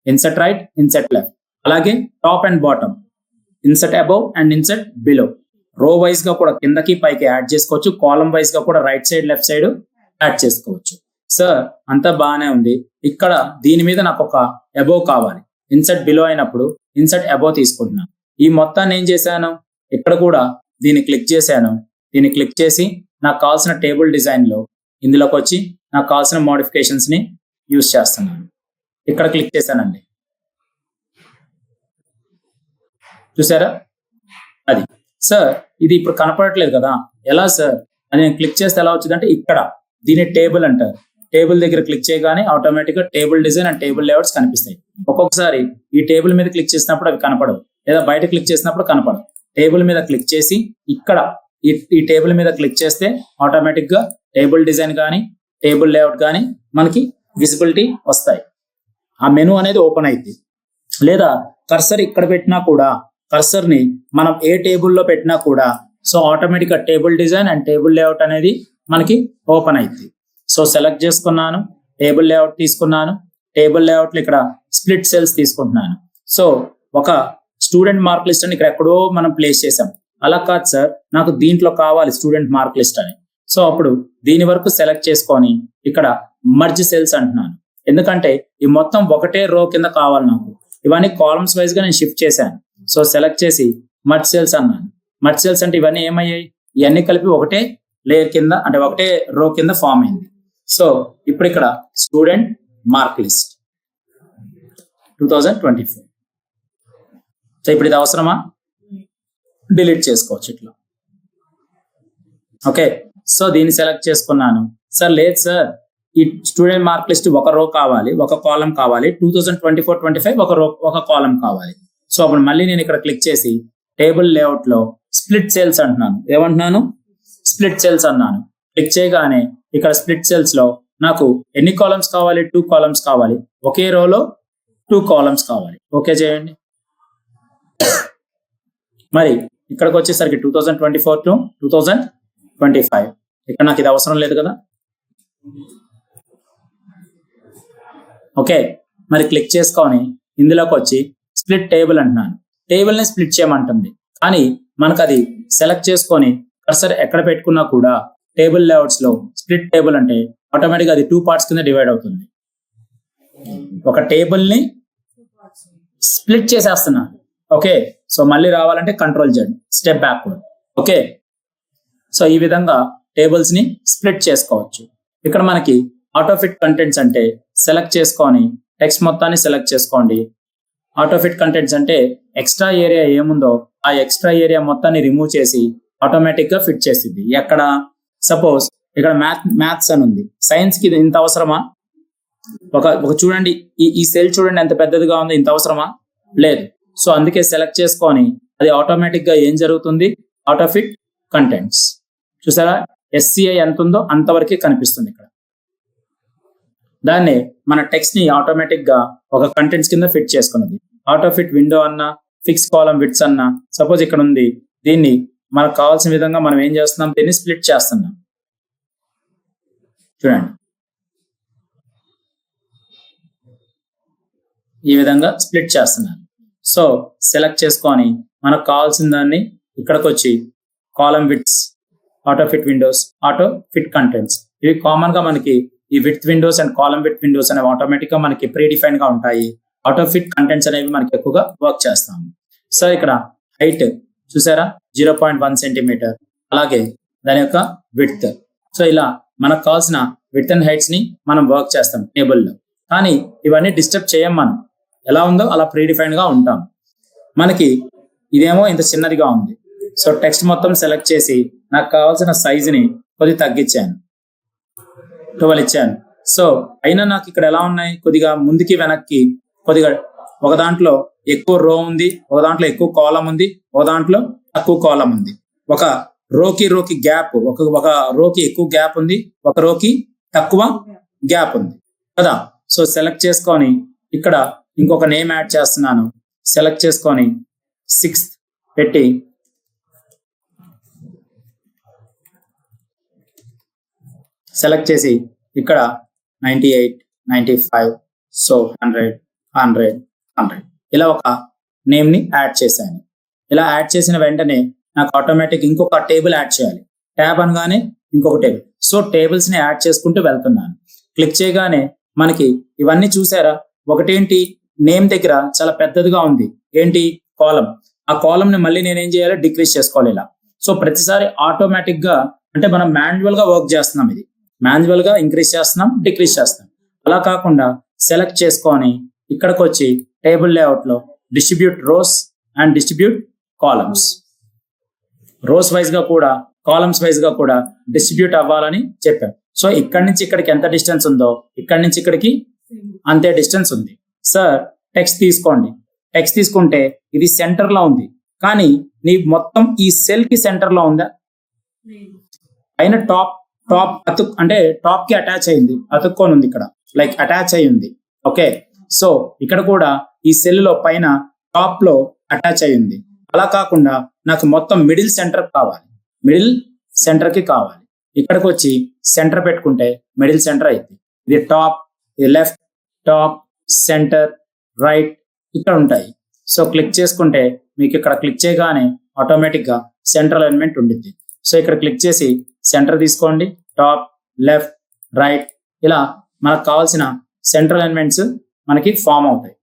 insert right, insert left. అలాగే top and bottom, insert above and insert below. Row wise గా కూడా కిందకి పైకి యాడ్ చేసుకోవచ్చు. కాలం వైజ్ గా కూడా right side left side add చేసుకోవచ్చు. సార్ అంతా బాగానే ఉంది. ఇక్కడ దీని మీద నాకు ఒక అబౌవ్ కావాలి. ఇన్సర్ట్ బిలో అయినప్పుడు ఇన్సర్ట్ అబౌవ్ తీసుకుంటున్నాను. ఈ మొత్తాన్ని ఏం చేశాను, ఇక్కడ కూడా దీన్ని క్లిక్ చేశాను. దీన్ని క్లిక్ చేసి నాకు కావాల్సిన టేబుల్ డిజైన్ లో ఇందులోకి వచ్చి నాకు కావాల్సిన మోడిఫికేషన్స్ ని యూజ్ చేస్తున్నాను. ఇక్కడ క్లిక్ చేశానండి, చూసారా. అది సార్ ఇది ఇప్పుడు కనపడట్లేదు కదా, ఎలా సార్ అది నేను క్లిక్ చేస్తే ఎలా వచ్చింది అంటే ఇక్కడ దీన్ని టేబుల్ అంటారు. టేబుల్ దగ్గర క్లిక్ చేయగానే ఆటోమేటిక్ గా table design and table layouts కనిపిస్తాయి. ఒక్కొక్కసారి ఈ టేబుల్ మీద క్లిక్ చేసినప్పుడు అవి కనపడవు, లేదా బయట క్లిక్ చేసినప్పుడు కనపడవు. టేబుల్ మీద క్లిక్ చేసి ఇక్కడ ఈ టేబుల్ మీద క్లిక్ చేస్తే ఆటోమేటిక్ గా టేబుల్ డిజైన్ కానీ టేబుల్ లేఅవుట్ కానీ మనకి విజిబిలిటీ వస్తాయి. ఆ మెనూ అనేది ఓపెన్ అయింది. లేదా కర్సర్ ఇక్కడ పెట్టినా కూడా, కర్సర్ ని మనం ఏ టేబుల్లో పెట్టినా కూడా సో ఆటోమేటిక్ గా table design and table layout అనేది మనకి ఓపెన్ అయింది. సో సెలెక్ట్ చేసుకున్నాను, టేబుల్ లేఅవుట్ తీసుకున్నాను. టేబుల్ లేఅవుట్ లో ఇక్కడ స్ప్లిట్ సెల్స్ తీసుకుంటున్నాను. సో ఒక స్టూడెంట్ మార్క్ లిస్ట్ అని ఇక్కడ ఎక్కడో మనం ప్లేస్ చేసాం. అలా కాదు సార్, నాకు దీంట్లో కావాలి స్టూడెంట్ మార్క్ లిస్ట్ అని. సో అప్పుడు దీని వరకు సెలెక్ట్ చేసుకొని ఇక్కడ మర్జ్ సెల్స్ అంటున్నాను. ఎందుకంటే ఈ మొత్తం ఒకటే రో కింద కావాలి నాకు. ఇవన్నీ కాలమ్స్ వైజ్ గా నేను షిఫ్ట్ చేశాను. సో సెలెక్ట్ చేసి మర్జ్ సెల్స్ అన్నాను. మర్జ్ సెల్స్ అంటే ఇవన్నీ ఏమయ్యాయి, ఇవన్నీ కలిపి ఒకటే లేయర్ కింద అంటే ఒకటే రో కింద ఫామ్ అయింది. సో ఇప్పుడు ఇక్కడ స్టూడెంట్ మార్క్ లిస్ట్ 2024. సో ఇప్పుడు ఇది అవసరమా, డిలీట్ చేసుకోవచ్చు ఇట్లా. ఓకే, సో దీన్ని సెలెక్ట్ చేసుకున్నాను. సార్ లేదు సార్, ఈ స్టూడెంట్ మార్క్ లిస్ట్ ఒక రో కావాలి, ఒక కాలం కావాలి. 2024-25 ఒక కాలం కావాలి. సో అప్పుడు మళ్ళీ నేను ఇక్కడ క్లిక్ చేసి టేబుల్ లేఅవుట్ లో స్ప్లిట్ సెల్స్ అంటున్నాను. ఏమంటున్నాను, స్ప్లిట్ సెల్స్ అన్నాను. క్లిక్ చేయగానే ఇక్కడ స్ప్లిట్ సెల్స్ లో నాకు ఎన్ని కాలమ్స్ కావాలి, 2 కాలమ్స్ కావాలి. ఒకే రోలో 2 కాలమ్స్ కావాలి. ఓకే చేయండి. మరి ఇక్కడికి వచ్చేసరికి 2024 to 2025 ఇక్కడ నాకు ఇది అవసరం లేదు కదా. ఓకే, మరి క్లిక్ చేసుకొని ఇందులోకి వచ్చి స్ప్లిట్ టేబుల్ అంటున్నాను. టేబుల్ ని స్ప్లిట్ చేయమంటుంది, కానీ మనకు అది సెలెక్ట్ చేసుకొని కర్సర్ ఎక్కడ పెట్టుకున్నా కూడా టేబుల్ లేఅవుట్స్ లో స్ప్లిట్ టేబుల్ అంటే ఆటోమేటిక్ అది 2 పార్ట్స్ కింద డివైడ్ అవుతుంది. ఒక టేబుల్ ని స్ప్లిట్ చేసేస్తున్నాను. ఓకే, సో మళ్ళీ రావాలంటే control Z, step backward. Okay, so ఈ విధంగా టేబుల్స్ ని స్ప్లిట్ చేసుకోవచ్చు. ఇక్కడ మనకి ఆటోఫిట్ కంటెంట్స్ అంటే సెలెక్ట్ చేసుకొని టెక్స్ట్ మొత్తాన్ని సెలెక్ట్ చేసుకోండి. ఆటోఫిట్ కంటెంట్స్ అంటే ఎక్స్ట్రా ఏరియా ఏముందో ఆ ఎక్స్ట్రా ఏరియా మొత్తాన్ని రిమూవ్ చేసి ఆటోమేటిక్ గా ఫిట్ చేసింది. ఎక్కడ సపోజ్ ఇక్కడ మ్యాథ్స్ అని ఉంది, సైన్స్ కి ఇంత అవసరమా, ఒక చూడండి, ఈ సెల్ చూడండి ఎంత పెద్దదిగా ఉంది, ఇంత అవసరమా? లేదు. సో అందుకే సెలెక్ట్ చేసుకొని అది ఆటోమేటిక్ గా ఏం జరుగుతుంది, ఆటో ఫిట్ కంటెంట్స్. చూసారా, SCI ఎంత ఉందో అంతవరకే కనిపిస్తుంది ఇక్కడ. దాన్ని మన టెక్స్ట్ ని ఆటోమేటిక్ గా ఒక కంటెంట్స్ కింద ఫిట్ చేసుకున్నది. ఆటో ఫిట్ విండో అన్నా, ఫిక్స్ కాలమ్ విడ్స్ అన్నా, సపోజ్ ఇక్కడ ఉంది, దీన్ని మనకు కావాల్సిన విధంగా మనం ఏం చేస్తున్నాం, దీన్ని స్ప్లిట్ చేస్తున్నాం. చూడండి, ఈ విధంగా స్ప్లిట్ చేస్తున్నాను. సో సెలెక్ట్ చేసుకొని మనకు కావాల్సిన దాన్ని ఇక్కడికి వచ్చి column widths, auto fit windows, auto fit contents, ఇవి కామన్ గా మనకి ఈ width windows and column width windows అనేవి ఆటోమేటిక్ గా మనకి ప్రీ డిఫైన్ గా ఉంటాయి. ఆటో ఫిట్ కంటెంట్స్ అనేవి మనకి ఎక్కువగా వర్క్ చేస్తాము. సో ఇక్కడ హైట్ చూసారా 0.1 సెంటీమీటర్, అలాగే దాని యొక్క విడ్త్. సో ఇలా మనకు కావాల్సిన విడ్త్ అండ్ హైట్స్ ని మనం వర్క్ చేస్తాం టేబుల్లో. కానీ ఇవన్నీ డిస్టర్బ్ చేయం, మనం ఎలా ఉందో అలా ప్రీ డిఫైన్ గా ఉంటాం. మనకి ఇదేమో ఇంత చిన్నదిగా ఉంది. సో టెక్స్ట్ మొత్తం సెలెక్ట్ చేసి నాకు కావాల్సిన సైజుని కొద్దిగా తగ్గించాను, 12 ఇచ్చాను. సో అయినా నాకు ఇక్కడ ఎలా ఉన్నాయి, కొద్దిగా ముందుకి వెనక్కి, కొద్దిగా ఒక దాంట్లో ఎక్కువ రో ఉంది, ఒక దాంట్లో ఎక్కువ కాలం ఉంది, ఒక దాంట్లో తక్కువ కాలం ఉంది. ఒక రోకి గ్యాప్, ఒక రోకి ఎక్కువ గ్యాప్ ఉంది, ఒక రోకి తక్కువ గ్యాప్ ఉంది కదా. సో సెలెక్ట్ చేసుకొని ఇక్కడ ఇంకొక నేమ్ యాడ్ చేస్తున్నాను. సెలెక్ట్ చేసుకొని 6th పెట్టి సెలెక్ట్ చేసి ఇక్కడ 98, 95, సో 100, 100 ఇలా ఒక నేమ్ ని యాడ్ చేశాను. ఇలా యాడ్ చేసిన వెంటనే నాకు ఆటోమేటిక్ ఇంకొక టేబుల్ యాడ్ చేయాలి. ట్యాబ్ అనగానే ఇంకొక టేబుల్. సో టేబుల్స్ ని యాడ్ చేసుకుంటూ వెళ్తున్నాను. క్లిక్ చేయగానే మనకి ఇవన్నీ చూసారా, ఒకటేంటి నేమ్ దగ్గర చాలా పెద్దదిగా ఉంది, ఏంటి కాలం. ఆ కాలం ని మళ్ళీ నేనేం చేయాలి, డిక్రీజ్ చేసుకోవాలి ఇలా. సో ప్రతిసారి ఆటోమేటిక్ గా, అంటే మనం మాన్యువల్ గా వర్క్ చేస్తున్నాం, ఇది మాన్యువల్ గా ఇంక్రీజ్ చేస్తున్నాం, డిక్రీజ్ చేస్తున్నాం. అలా కాకుండా సెలెక్ట్ చేసుకొని ఇక్కడికి వచ్చి టేబుల్ లేఅవుట్ లో distribute rows and distribute columns, rows wise గా కూడా కాలమ్స్ వైజ్ గా కూడా డిస్ట్రిబ్యూట్ అవ్వాలని చెప్పాం. సో ఇక్కడి నుంచి ఇక్కడికి ఎంత డిస్టెన్స్ ఉందో ఇక్కడి నుంచి ఇక్కడికి అంతే డిస్టెన్స్ ఉంది. సార్ టెక్స్ట్ తీసుకోండి, టెక్స్ట్ తీసుకుంటే ఇది సెంటర్ లో ఉంది, కానీ నీ మొత్తం ఈ సెల్ కి సెంటర్ లో ఉందా, పైన టాప్ అంటే టాప్ కి అటాచ్ అయింది, అతుక్కొని ఉంది ఇక్కడ, లైక్ అటాచ్ అయి ఉంది. ఓకే, సో ఇక్కడ కూడా ఈ సెల్ లో పైన టాప్ లో అటాచ్ అయి ఉంది. అలా కాకుండా నాకు మొత్తం మిడిల్ సెంటర్ కావాలి, మిడిల్ సెంటర్ కి కావాలి. ఇక్కడికి వచ్చి సెంటర్ పెట్టుకుంటే మిడిల్ సెంటర్ అయింది. ఇది టాప్, ఇది లెఫ్ట్, టాప్, సెంటర్, రైట్ ఇక్కడ ఉంటాయి. సో క్లిక్ చేసుకుంటే మీకు ఇక్కడ క్లిక్ చేయగానే ఆటోమేటిక్ గా సెంట్రల్ అలైన్మెంట్ ఉండిద్ది. సో ఇక్కడ క్లిక్ చేసి సెంటర్ తీసుకోండి, టాప్, లెఫ్ట్, రైట్, ఇలా మనకు కావాల్సిన సెంట్రల్ అలైన్మెంట్స్ మనకి ఫామ్ అవుతాయి.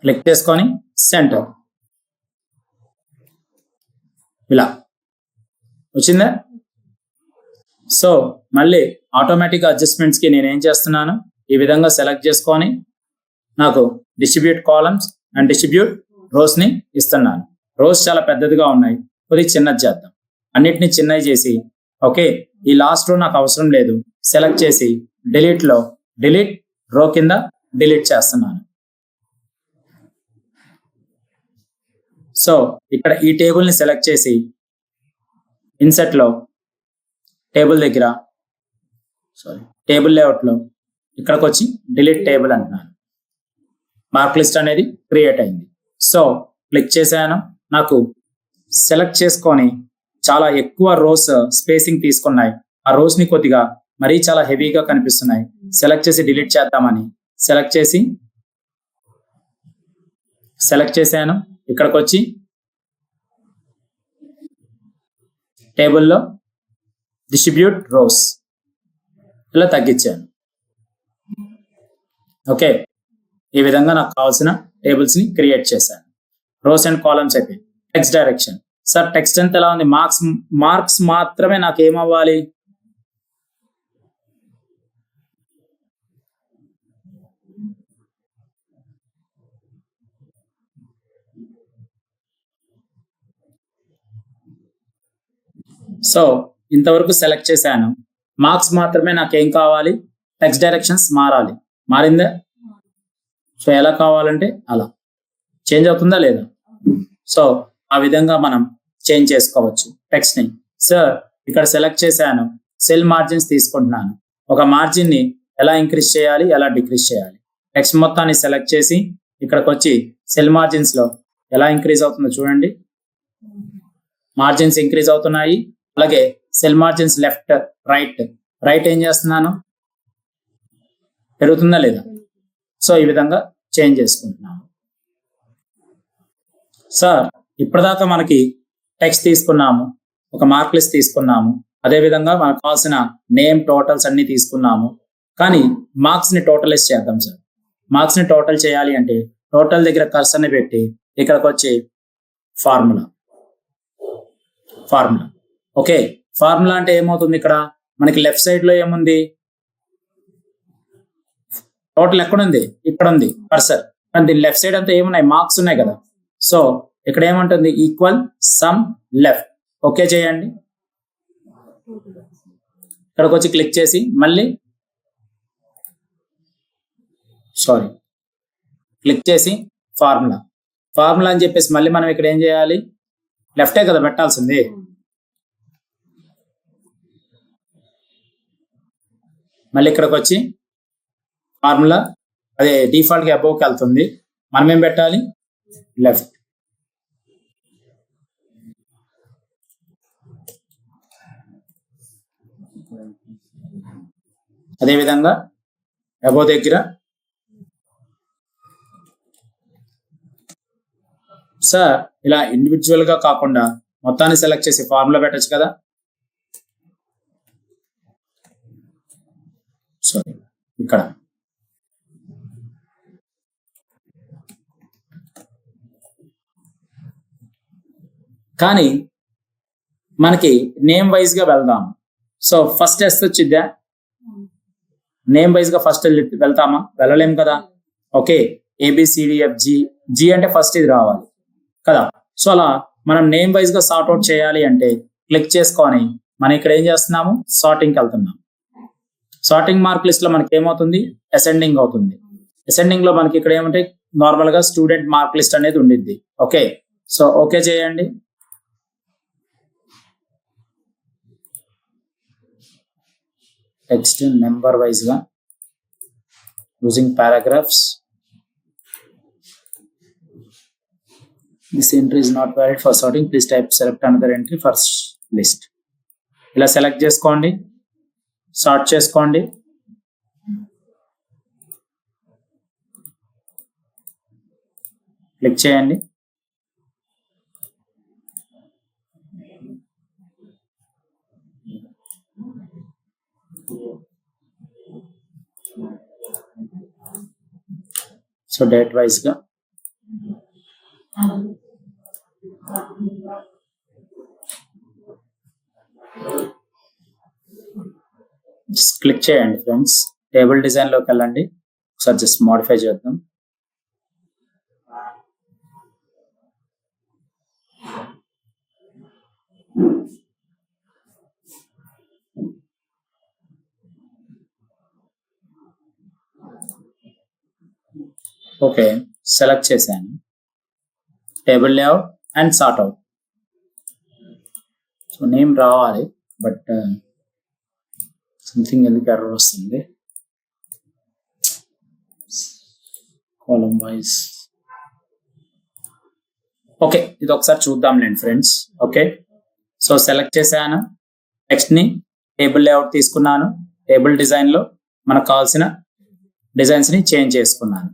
క్లిక్ చేసుకొని సెంటర్, ఇలా వచ్చిందా. సో మళ్ళీ ఆటోమేటిక్ అడ్జస్ట్మెంట్స్ కి నేను ఏం చేస్తున్నాను, ఈ విధంగా సెలెక్ట్ చేసుకొని నాకు distribute columns and distribute rows ని ఇస్తున్నాను. రోస్ చాలా పెద్దదిగా ఉన్నాయి, కొద్దిగా చిన్నది చేద్దాం, అన్నిటిని చిన్నవి చేసి, ఓకే ఈ లాస్ట్ రో నాకు అవసరం లేదు, సెలెక్ట్ చేసి డిలీట్ లో డిలీట్ రో కింద డిలీట్ చేస్తున్నాను. సో ఇక్కడ ఈ టేబుల్ ని సెలెక్ట్ చేసి ఇన్సెట్ లో టేబుల్ దగ్గర, టేబుల్ లేఅవుట్ లో ఇక్కడికి వచ్చి డిలీట్ టేబుల్ అంటున్నాను. మార్క్ లిస్ట్ అనేది క్రియేట్ అయింది. సో క్లిక్ చేశాను, నాకు సెలెక్ట్ చేసుకొని చాలా ఎక్కువ రోస్ స్పేసింగ్ తీసుకున్నాయి. ఆ రోస్ ని కొద్దిగా మరీ చాలా హెవీగా కనిపిస్తున్నాయి. సెలెక్ట్ చేసి డిలీట్ చేద్దామని సెలెక్ట్ చేశాను. ఇక్కడికి వచ్చి టేబుల్లో డిస్ట్రిబ్యూట్ రోస్ ఇలా తగ్గించాను. ఓకే, ఈ విధంగా నాకు కావాల్సిన టేబుల్స్ ని క్రియేట్ చేశాను. రోస్ అండ్ కాలమ్స్ అయిపోయి. Text direction. సార్ టెక్స్ట్ ఎంత ఎలా ఉంది, మార్క్స్ మాత్రమే నాకు ఏమవ్వాలి, సో ఇంతవరకు సెలెక్ట్ చేశాను. మార్క్స్ మాత్రమే నాకేం కావాలి, టెక్స్ట్ డైరెక్షన్స్ మారాలి. మారిందా? సో ఎలా కావాలంటే అలా చేంజ్ అవుతుందా లేదా? సో ఆ విధంగా మనం చేంజ్ చేసుకోవచ్చు టెక్స్ట్ ని. సార్ ఇక్కడ సెలెక్ట్ చేశాను, సెల్ మార్జిన్స్ తీసుకుంటున్నాను. ఒక మార్జిన్ ని ఎలా ఇంక్రీజ్ చేయాలి, ఎలా డిక్రీజ్ చేయాలి. టెక్స్ట్ మొత్తాన్ని సెలెక్ట్ చేసి ఇక్కడికి వచ్చి సెల్ మార్జిన్స్ లో ఎలా ఇంక్రీజ్ అవుతుందో చూడండి. మార్జిన్స్ ఇంక్రీజ్ అవుతున్నాయి. అలాగే సెల్ మార్జిన్స్ లెఫ్ట్ రైట్ ఏం చేస్తున్నాను, పెరుగుతుందా లేదా? సో ఈ విధంగా చేంజ్ చేసుకుంటున్నాను. సార్ ఇప్పటిదాకా మనకి టెక్స్ట్ తీసుకున్నాము, ఒక మార్క్ లిస్ట్ తీసుకున్నాము, అదేవిధంగా మనకు కావాల్సిన నేమ్ టోటల్స్ అన్ని తీసుకున్నాము. కానీ మార్క్స్ ని టోటలైజ్ చేద్దాం సార్. మార్క్స్ ని టోటల్ చేయాలి అంటే టోటల్ దగ్గర కర్సర్ని పెట్టి ఇక్కడికి వచ్చి ఫార్ములా. ఓకే, ఫార్ములా అంటే ఏమవుతుంది, ఇక్కడ మనకి లెఫ్ట్ సైడ్ లో ఏముంది, టోటల్ ఎక్కడుంది, ఇక్కడ ఉంది కర్సర్. కానీ దీని లెఫ్ట్ సైడ్ అంతా ఏమున్నాయి, మార్క్స్ ఉన్నాయి కదా. సో ఇక్కడ ఏమంటుంది, ఈక్వల్ సమ్ లెఫ్ట్. ఓకే చేయండి. ఇక్కడికి వచ్చి క్లిక్ చేసి మళ్ళీ క్లిక్ చేసి ఫార్ములా అని చెప్పేసి మళ్ళీ మనం ఇక్కడ ఏం చేయాలి, లెఫ్టే కదా పెట్టాల్సింది. మళ్ళీ ఇక్కడికి వచ్చి ఫార్ములా అదే డిఫాల్ట్ గా అబోవ్కి వెళ్తుంది. మనం ఏం పెట్టాలి, లెఫ్ట్. అదేవిధంగా అబోవ్ దగ్గర సార్ ఇలా ఇండివిజువల్ గా కాకుండా మొత్తాన్ని సెలెక్ట్ చేసి ఫార్ములా పెట్టచ్చు కదా. ఇక్కడ కానీ మనకి నేమ్ వైజ్ గా వెళ్దాం. సో ఫస్ట్ ఎస్ వచ్చిద్దా, నేమ్ వైజ్ గా ఫస్ట్ వెళ్తామా, వెళ్ళలేం కదా. ఓకే, ABCDFG జీ అంటే ఫస్ట్ ఇది రావాలి కదా. సో అలా మనం నేమ్ వైజ్ గా సార్ట్ అవుట్ చేయాలి అంటే క్లిక్ చేసుకొని మనం ఇక్కడ ఏం చేస్తున్నాము, సార్టింగ్కి వెళ్తున్నాం. సార్టింగ్ మార్క్ లిస్ట్ లో మనకి ఏమవుతుంది, అసెండింగ్ అవుతుంది. అసెండింగ్ లో మనకి ఇక్కడ ఏమంటే నార్మల్ గా స్టూడెంట్ మార్క్ లిస్ట్ అనేది ఉండిద్ది. ఓకే, సో ఓకే చేయండి. టెక్స్ట్ నెంబర్ వైజ్ గా using paragraphs. This entry is not valid for sorting. Please select another entry for list. ఇలా సెలెక్ట్ చేసుకోండి, సార్ట్ చేసుకోండి. క్లిక్ చేయండి. సో డేట్ వైజ్ గా క్లిక్ చేయండి ఫ్రెండ్స్. టేబుల్ డిజైన్ లోకి వెళ్ళండి, ఒకసారి జస్ట్ మోడిఫై చేద్దాం. ఓకే, సెలెక్ట్ చేశాను table layout and sort out. So name రావాలి, బట్ సంథింగ్ ఎందుకు ఎర్రర్ వస్తుంది. Column wise. ఓకే, ఇది ఒకసారి చూద్దాంలేండి ఫ్రెండ్స్. ఓకే, సో సెలెక్ట్ చేశాను, టెక్స్ట్ ని టేబుల్ లేఅవుట్ తీసుకున్నాను. టేబుల్ డిజైన్ లో మనకు కావాల్సిన డిజైన్స్ ని చేంజ్ చేసుకున్నాను.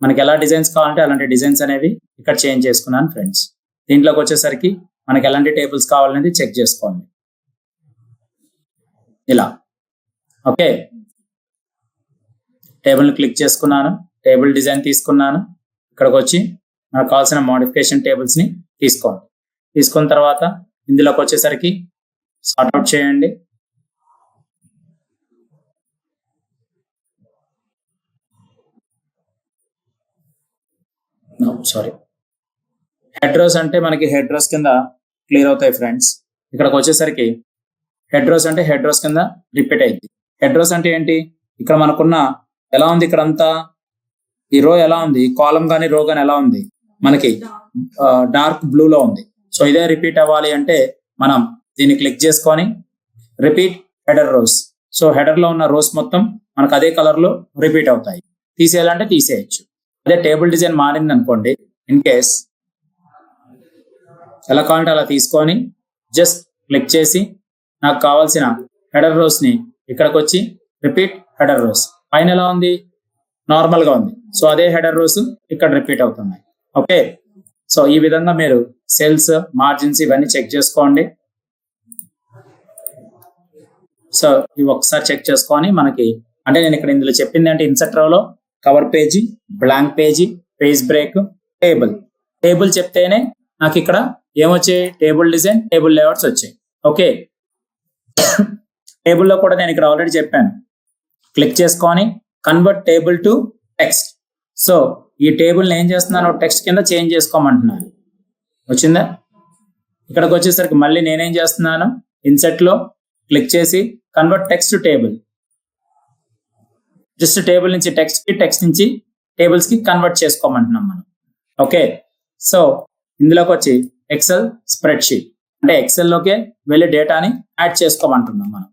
మనకి ఎలా డిజైన్స్ కావాలంటే అలాంటి డిజైన్స్ అనేవి ఇక్కడ చేంజ్ చేసుకున్నాను ఫ్రెండ్స్. దీంట్లోకి వచ్చేసరికి మనకి ఎలాంటి టేబుల్స్ కావాలనేది చెక్ చేసుకోండి ఇలా. ఓకే, టేబుల్ ని క్లిక్ చేసుకున్నాను, టేబుల్ డిజైన్ తీసుకున్నాను. ఇక్కడికి వచ్చి మనకు కావాల్సిన మోడిఫికేషన్ టేబుల్స్ ని తీసుకోండి. తీసుకున్న తర్వాత ఇందులోకి వచ్చేసరికి సార్ట్ అవుట్ చేయండి. హెడ్ రోస్ అంటే మనకి హెడ్ రోస్ కింద క్లియర్ అవుతాయి ఫ్రెండ్స్. ఇక్కడికి వచ్చేసరికి హెడ్ రోస్ అంటే హెడ్ రోస్ కింద రిపీట్ అయింది. హెడ్ రోస్ అంటే ఏంటి, ఇక్కడ మనకున్న ఎలా ఉంది ఇక్కడ అంతా ఈ రో ఎలా ఉంది, కాలం కానీ రో కానీ ఎలా ఉంది, మనకి డార్క్ బ్లూ లో ఉంది. సో ఇదే రిపీట్ అవ్వాలి అంటే మనం దీన్ని క్లిక్ చేసుకొని repeat header rows. So header లో ఉన్న రోస్ మొత్తం మనకు అదే కలర్ లో రిపీట్ అవుతాయి. తీసేయాలంటే తీసేయచ్చు. అదే టేబుల్ డిజైన్ మారింది అనుకోండి, ఇన్ కేస్ ఎలా కావాలంటే అలా తీసుకొని జస్ట్ క్లిక్ చేసి నాకు కావాల్సిన హెడర్ రోస్ ని ఇక్కడికి వచ్చి రిపీట్ హెడర్ రోస్, పైన ఎలా ఉంది నార్మల్ గా ఉంది. సో అదే హెడర్ రోస్ ఇక్కడ రిపీట్ అవుతున్నాయి. ఓకే, సో ఈ విధంగా మీరు సెల్స్, మార్జిన్స్ ఇవన్నీ చెక్ చేసుకోండి. సో ఇవి ఒకసారి చెక్ చేసుకొని మనకి అంటే నేను ఇక్కడ ఇందులో చెప్పింది అంటే ఇన్సర్ట్ రోలో cover page, blank page, page break, table. Table చెప్తేనే నాకు ఇక్కడ ఏమొచ్చాయి, టేబుల్ డిజైన్, టేబుల్ లేఅవుట్స్ వచ్చాయి. ఓకే, టేబుల్లో కూడా నేను ఇక్కడ ఆల్రెడీ చెప్పాను, క్లిక్ చేసుకొని convert table to text. So ఈ టేబుల్ ఏం చేస్తున్నాను, టెక్స్ట్ కింద చేంజ్ చేసుకోమంటున్నాను. వచ్చిందా? ఇక్కడికి వచ్చేసరికి మళ్ళీ నేనేం చేస్తున్నాను, ఇన్సెట్ లో క్లిక్ చేసి convert text to table. Just table నుంచి టెక్స్ట్ కి, టెక్స్ట్ నుంచి టేబుల్స్ కి కన్వర్ట్ చేసుకోమంటున్నాం మనం. ఓకే, సో ఇందులోకి వచ్చి ఎక్సెల్ స్ప్రెడ్ షీట్ అంటే ఎక్సెల్ లోకే వెళ్ళి డేటాని యాడ్ చేసుకోమంటున్నాం మనం.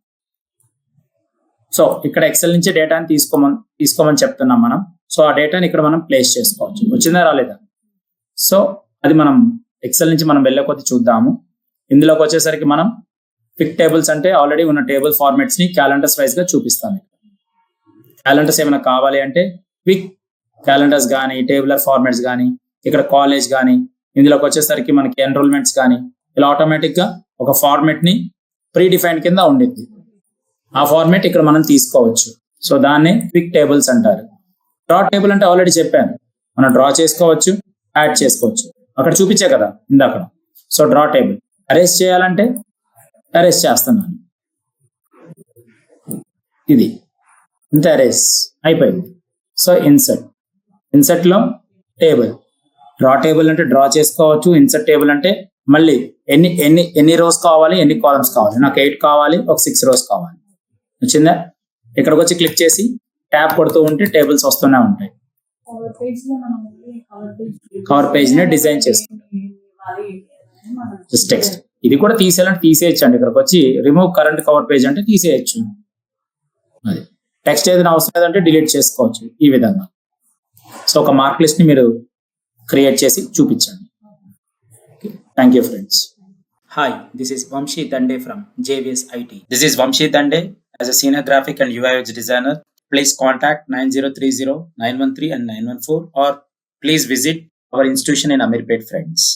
సో ఇక్కడ ఎక్సెల్ నుంచి డేటాని తీసుకోమని చెప్తున్నాం మనం. సో ఆ డేటాని ఇక్కడ మనం ప్లేస్ చేసుకోవచ్చు. వచ్చిందా రాలేదా? సో అది మనం ఎక్సెల్ నుంచి మనం వెళ్ళే కొద్ది చూద్దాము. ఇందులోకి వచ్చేసరికి మనం పిక్ టేబుల్స్ అంటే ఆల్రెడీ ఉన్న టేబుల్ ఫార్మాట్స్ ని క్యాలెండర్స్ వైజ్ గా చూపిస్తాను. క్యాలెండర్స్ ఏమైనా కావాలి అంటే క్విక్ క్యాలెండర్స్ కానీ, టేబులర్ ఫార్మాట్స్ కానీ, ఇక్కడ కాలేజ్ కానీ, ఇందులోకి వచ్చేసరికి మనకి ఎన్రోల్మెంట్స్ కానీ, ఇలా ఆటోమేటిక్ గా ఒక ఫార్మాట్ ని ప్రీ డిఫైన్డ్ కింద ఉండిద్ది. ఆ ఫార్మాట్ ఇక్కడ మనం తీసుకోవచ్చు. సో దాన్ని క్విక్ టేబుల్స్ అంటారు. డ్రా టేబుల్ అంటే ఆల్రెడీ చెప్పాను, మనం డ్రా చేసుకోవచ్చు, యాడ్ చేసుకోవచ్చు. అక్కడ చూపించే కదా ఇందాక. సో డ్రా టేబుల్ అరేంజ్ చేయాలంటే అరేంజ్ చేస్తున్నాను. ఇది ఇంత అరేంజ్ అయిపోయింది. సో ఇన్సర్ట్ లో టేబుల్, డ్రా టేబుల్ అంటే డ్రా చేసుకోవచ్చు. ఇన్సర్ట్ టేబుల్ అంటే మళ్ళీ ఎన్ని రోస్ కావాలి, ఎన్ని కాలమ్స్ కావాలి. నాకు 8 కావాలి, ఒక 6 రోస్ కావాలి. వచ్చిందా? ఇక్కడికి వచ్చి క్లిక్ చేసి ట్యాప్ కొడుతూ ఉంటే టేబుల్స్ వస్తూనే ఉంటాయి. కవర్ పేజ్ ని డిజైన్ చేసుకుంటాం. జస్ట్ టెక్స్ట్ ఇది కూడా తీసేయాలంటే తీసేయచ్చు అండి. ఇక్కడికి వచ్చి రిమూవ్ కరెంట్ కవర్ పేజ్ అంటే తీసేయచ్చు. అది టెక్స్ట్ ఏదైనా అవసరం లేదంటే డిలీట్ చేసుకోవచ్చు ఈ విధంగా. సో ఒక మార్క్ లిస్ట్ ని మీరు క్రియేట్ చేసి చూపించండి. Thank you friends. Hi, this is Vamshi Dande from JVS IT. This is Vamshi Dande as a senior graphic and UI UX designer. Please contact 9030 913 and 914 or please visit our institution in Amirpet, friends.